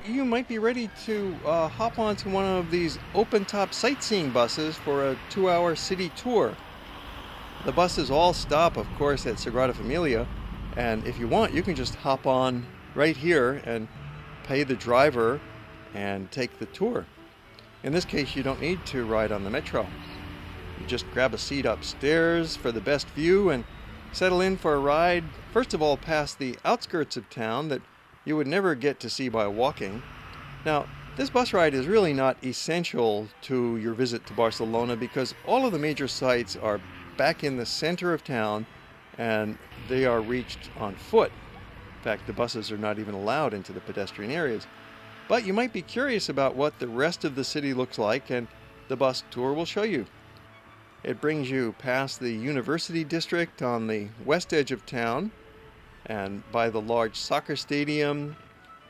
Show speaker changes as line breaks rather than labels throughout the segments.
you might be ready to hop onto one of these open-top sightseeing buses for a 2-hour city tour. The buses all stop, of course, at Sagrada Familia, and if you want, you can just hop on right here and pay the driver and take the tour. In this case, you don't need to ride on the metro. You just grab a seat upstairs for the best view and settle in for a ride, first of all, past the outskirts of town that you would never get to see by walking. Now, this bus ride is really not essential to your visit to Barcelona because all of the major sites are back in the center of town and they are reached on foot. In fact, the buses are not even allowed into the pedestrian areas. But you might be curious about what the rest of the city looks like, and the bus tour will show you. It brings you past the University District on the west edge of town and by the large soccer stadium,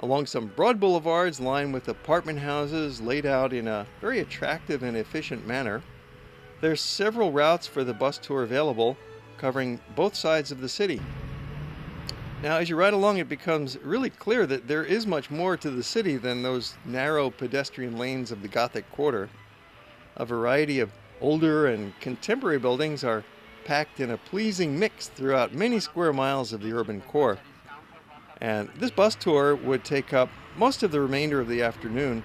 along some broad boulevards lined with apartment houses laid out in a very attractive and efficient manner. There's several routes for the bus tour available, covering both sides of the city. Now, as you ride along, it becomes really clear that there is much more to the city than those narrow pedestrian lanes of the Gothic Quarter. A variety of older and contemporary buildings are packed in a pleasing mix throughout many square miles of the urban core. And this bus tour would take up most of the remainder of the afternoon,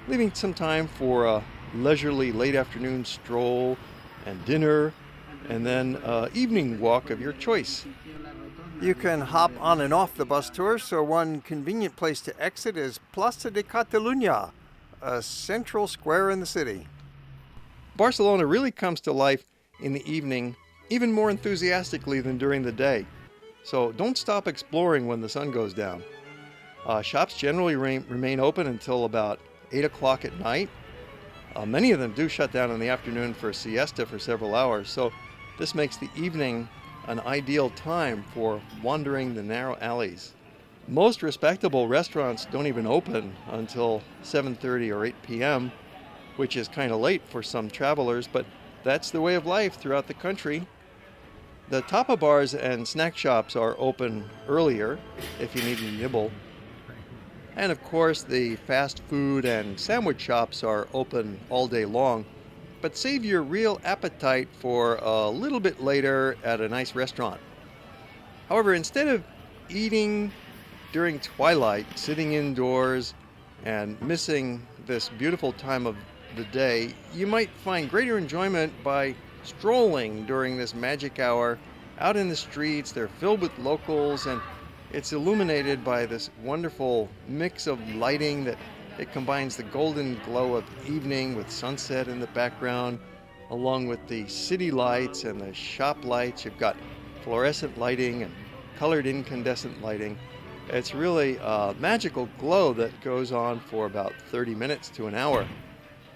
leaving some time for a leisurely late afternoon stroll and dinner, and then an evening walk of your choice. You can hop on and off the bus tour, so one convenient place to exit is Plaça de Catalunya, a central square in the city. Barcelona really comes to life in the evening even more enthusiastically than during the day. So don't stop exploring when the sun goes down. Shops generally remain open until about 8 o'clock at night. Many of them do shut down in the afternoon for a siesta for several hours, so this makes the evening an ideal time for wandering the narrow alleys. Most respectable restaurants don't even open until 7:30 or 8 p.m., which is kind of late for some travelers, but that's the way of life throughout the country. The tapa bars and snack shops are open earlier if you need a nibble. And of course, the fast food and sandwich shops are open all day long. But save your real appetite for a little bit later at a nice restaurant. However, instead of eating during twilight, sitting indoors, and missing this beautiful time of the day, you might find greater enjoyment by strolling during this magic hour out in the streets. They're filled with locals and it's illuminated by this wonderful mix of lighting that it combines the golden glow of evening with sunset in the background, along with the city lights and the shop lights. You've got fluorescent lighting and colored incandescent lighting. It's really a magical glow that goes on for about 30 minutes to an hour.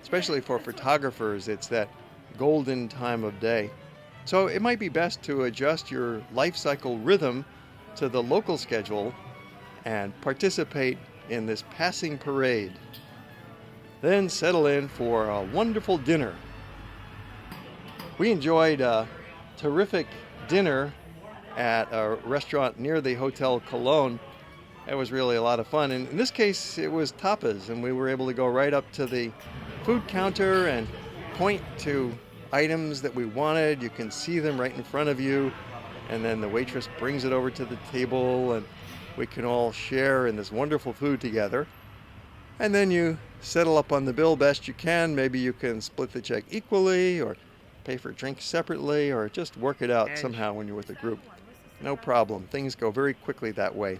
Especially for photographers, it's that golden time of day. So it might be best to adjust your life cycle rhythm to the local schedule and participate in this passing parade. Then settle in for a wonderful dinner. We enjoyed a terrific dinner at a restaurant near the Hotel Cologne. It was really a lot of fun. And in this case, it was tapas, and we were able to go right up to the food counter and point to items that we wanted. You can see them right in front of you, and then the waitress brings it over to the table and we can all share in this wonderful food together. And then you settle up on the bill best you can. Maybe you can split the check equally or pay for drinks separately or just work it out somehow when you're with a group. No problem. Things go very quickly that way.